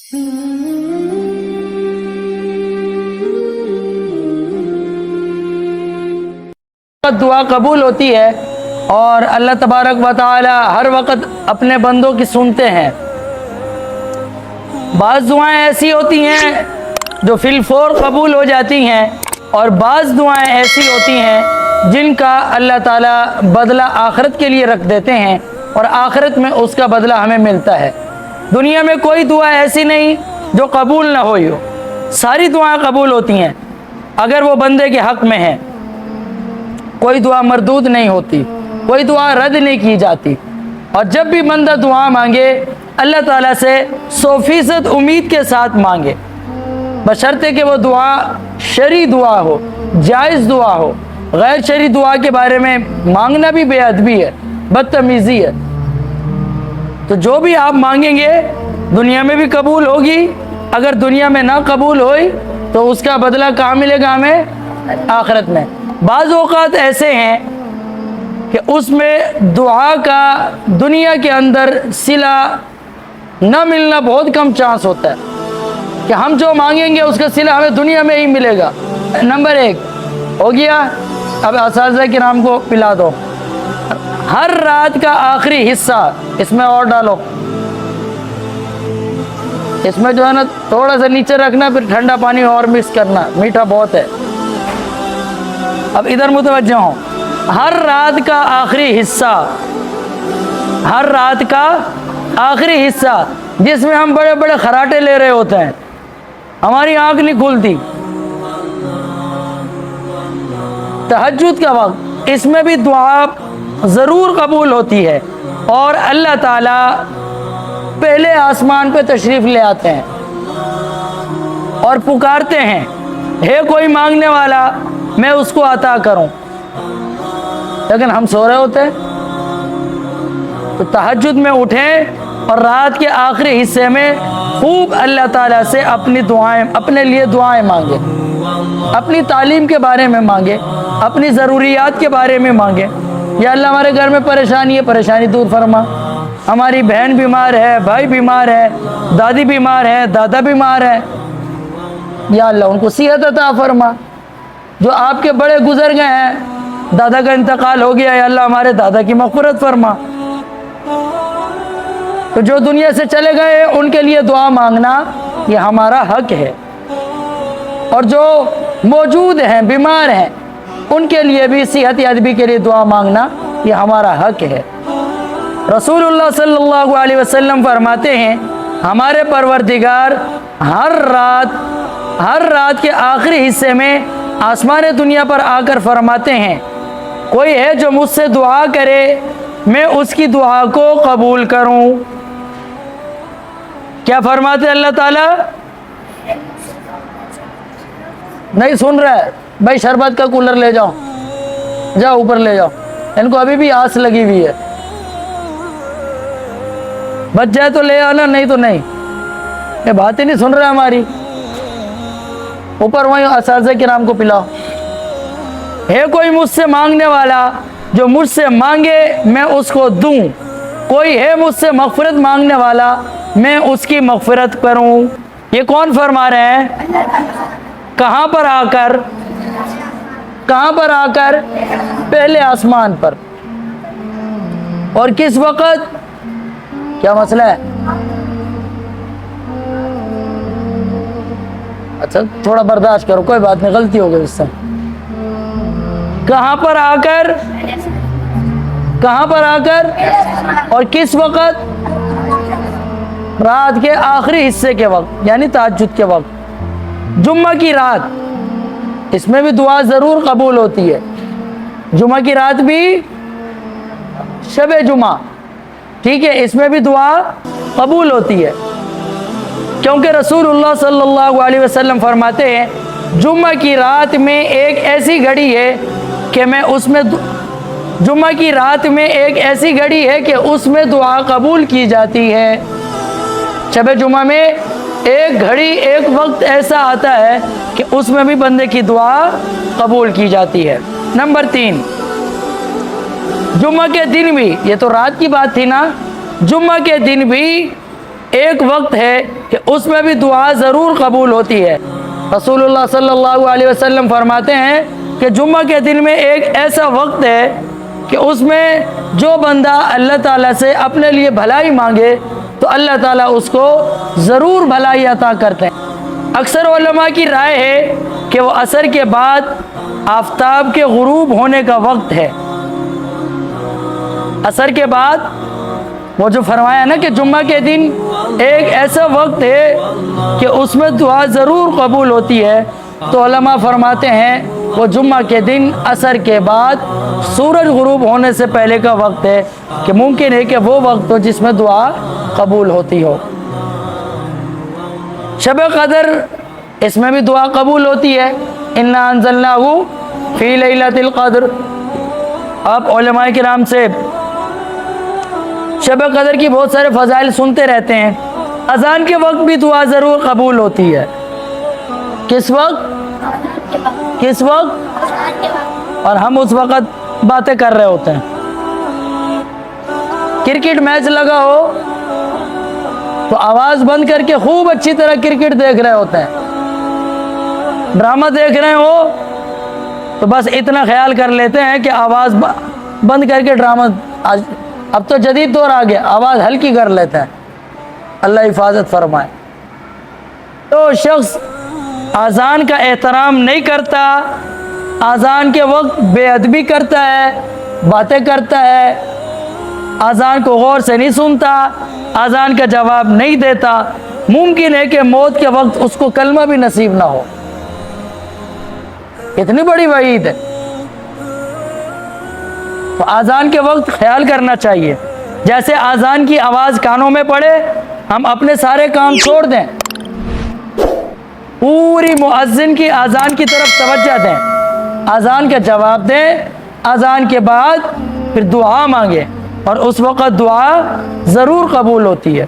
دعا قبول ہوتی ہے اور اللہ تبارک و تعالی ہر وقت اپنے بندوں کی سنتے ہیں۔ بعض دعائیں ایسی ہوتی ہیں جو فی الفور قبول ہو جاتی ہیں، اور بعض دعائیں ایسی ہوتی ہیں جن کا اللہ تعالیٰ بدلہ آخرت کے لیے رکھ دیتے ہیں، اور آخرت میں اس کا بدلہ ہمیں ملتا ہے۔ دنیا میں کوئی دعا ایسی نہیں جو قبول نہ ہوئی ہو، ساری دعائیں قبول ہوتی ہیں اگر وہ بندے کے حق میں ہیں۔ کوئی دعا مردود نہیں ہوتی، کوئی دعا رد نہیں کی جاتی، اور جب بھی بندہ دعا مانگے اللہ تعالیٰ سے 100% امید کے ساتھ مانگے، بشرطے کہ وہ دعا شرعی دعا ہو، جائز دعا ہو۔ غیر شرعی دعا کے بارے میں مانگنا بھی بے ادبی ہے، بدتمیزی ہے۔ تو جو بھی آپ مانگیں گے دنیا میں بھی قبول ہوگی، اگر دنیا میں نہ قبول ہوئی تو اس کا بدلہ کہاں ملے گا ہمیں؟ آخرت میں۔ بعض اوقات ایسے ہیں کہ اس میں دعا کا دنیا کے اندر صلہ نہ ملنا بہت کم چانس ہوتا ہے، کہ ہم جو مانگیں گے اس کا صلہ ہمیں دنیا میں ہی ملے گا۔ نمبر 1 ہو گیا، اب اساتذہ کرام کو پلا دو۔ ہر رات کا آخری حصہ اس میں اور ڈالو، اس میں جو ہے نا تھوڑا سا نیچے رکھنا، پھر ٹھنڈا پانی اور مکس کرنا، میٹھا بہت ہے۔ اب ادھر متوجہ ہوں، ہر رات کا آخری حصہ، ہر رات کا آخری حصہ جس میں ہم بڑے بڑے خراٹے لے رہے ہوتے ہیں، ہماری آنکھ نہیں کھلتی، تہجد کا وقت، اس میں بھی دعا ضرور قبول ہوتی ہے، اور اللہ تعالیٰ پہلے آسمان پہ تشریف لے آتے ہیں اور پکارتے ہیں، ہے کوئی مانگنے والا میں اس کو عطا کروں، لیکن ہم سو رہے ہوتے ہیں۔ تو تہجد میں اٹھیں اور رات کے آخری حصے میں خوب اللہ تعالیٰ سے اپنی دعائیں، اپنے لیے دعائیں مانگیں، اپنی تعلیم کے بارے میں مانگیں، اپنی ضروریات کے بارے میں مانگیں۔ یا اللہ ہمارے گھر میں پریشانی ہے، پریشانی دور فرما، ہماری بہن بیمار ہے، بھائی بیمار ہے، دادی بیمار ہے، دادا بیمار ہے، یا اللہ ان کو صحت عطا فرما۔ جو آپ کے بڑے گزر گئے ہیں، دادا کا انتقال ہو گیا، یا اللہ ہمارے دادا کی مغفرت فرما۔ تو جو دنیا سے چلے گئے ان کے لیے دعا مانگنا یہ ہمارا حق ہے، اور جو موجود ہیں، بیمار ہیں، ان کے لیے بھی صحت یابی کے لیے دعا مانگنا یہ ہمارا حق ہے۔ رسول اللہ صلی اللہ علیہ وسلم فرماتے ہیں، ہمارے پروردگار ہر رات کے آخری حصے میں آسمان دنیا پر آ کر فرماتے ہیں، کوئی ہے جو مجھ سے دعا کرے میں اس کی دعا کو قبول کروں۔ کیا فرماتے اللہ تعالیٰ؟ نہیں سن رہا ہے بھائی، شربت کا کولر لے جاؤ، جاؤ اوپر لے جاؤ، ان کو ابھی بھی آس لگی ہوئی ہے، بچ جائے تو لے آنا، نہیں تو نہیں۔ یہ بات ہی نہیں سن رہا ہماری، اوپر وہیں اساتذہ کرام کو پلاؤ۔ ہے کوئی مجھ سے مانگنے والا جو مجھ سے مانگے میں اس کو دوں، کوئی ہے مجھ سے مغفرت مانگنے والا میں اس کی مغفرت کروں۔ یہ کون فرما رہے ہیں؟ کہاں پر آ کر؟ کہاں پر آ کر؟ پہلے آسمان پر۔ اور کس وقت؟ کیا مسئلہ ہے؟ اچھا تھوڑا برداشت کرو، کوئی بات نہیں، غلطی ہو گئی اس سے۔ کہاں پر آ کر؟ کہاں پر آ کر اور کس وقت؟ رات کے آخری حصے کے وقت، یعنی تہجد کے وقت، جمعہ کی رات، اس میں بھی دعا ضرور قبول ہوتی ہے۔ جمعہ کی رات بھی شب جمعہ، ٹھیک ہے، اس میں بھی دعا قبول ہوتی ہے، کیونکہ رسول اللہ صلی اللہ علیہ وسلم فرماتے ہیں جمعہ کی رات میں ایک ایسی گھڑی ہے کہ جمعہ کی رات میں ایک ایسی گھڑی ہے کہ اس میں دعا قبول کی جاتی ہے۔ شب جمعہ میں ایک گھڑی، ایک وقت ایسا آتا ہے کہ اس میں بھی بندے کی دعا قبول کی جاتی ہے۔ نمبر 3، جمعہ کے دن بھی، یہ تو رات کی بات تھی نا، جمعہ کے دن بھی ایک وقت ہے کہ اس میں بھی دعا ضرور قبول ہوتی ہے۔ رسول اللہ صلی اللہ علیہ وسلم فرماتے ہیں کہ جمعہ کے دن میں ایک ایسا وقت ہے کہ اس میں جو بندہ اللہ تعالیٰ سے اپنے لیے بھلائی مانگے تو اللہ تعالیٰ اس کو ضرور بھلائی عطا کرتے ہیں۔ اکثر علماء کی رائے ہے کہ وہ عصر کے بعد آفتاب کے غروب ہونے کا وقت ہے۔ عصر کے بعد وہ جو فرمایا نا کہ جمعہ کے دن ایک ایسا وقت ہے کہ اس میں دعا ضرور قبول ہوتی ہے، تو علماء فرماتے ہیں وہ جمعہ کے دن عصر کے بعد سورج غروب ہونے سے پہلے کا وقت ہے، کہ ممکن ہے کہ وہ وقت ہو جس میں دعا قبول ہوتی ہو۔ شب قدر اس میں بھی دعا قبول ہوتی ہے، انا انزلناہ فی لیلۃ القدر۔ آپ علماء کرام سے شب قدر کی بہت سارے فضائل سنتے رہتے ہیں۔ اذان کے وقت بھی دعا ضرور قبول ہوتی ہے۔ کس وقت؟ کس وقت؟ اور ہم اس وقت باتیں کر رہے ہوتے ہیں۔ کرکٹ میچ لگا ہو تو آواز بند کر کے خوب اچھی طرح کرکٹ دیکھ رہے ہوتے ہیں۔ ڈرامہ دیکھ رہے ہو تو بس اتنا خیال کر لیتے ہیں کہ آواز بند کر کے ڈرامہ، اب تو جدید دور آ گیا، آواز ہلکی کر لیتے ہیں۔ اللہ حفاظت فرمائے۔ تو شخص اذان کا احترام نہیں کرتا، اذان کے وقت بے ادبی کرتا ہے، باتیں کرتا ہے، اذان کو غور سے نہیں سنتا، اذان کا جواب نہیں دیتا، ممکن ہے کہ موت کے وقت اس کو کلمہ بھی نصیب نہ ہو۔ اتنی بڑی وعید ہے۔ تو اذان کے وقت خیال کرنا چاہیے، جیسے اذان کی آواز کانوں میں پڑے ہم اپنے سارے کام چھوڑ دیں، پوری مؤذن کی اذان کی طرف توجہ دیں، اذان کا جواب دیں، اذان کے بعد پھر دعا مانگیں، اور اس وقت دعا ضرور قبول ہوتی ہے۔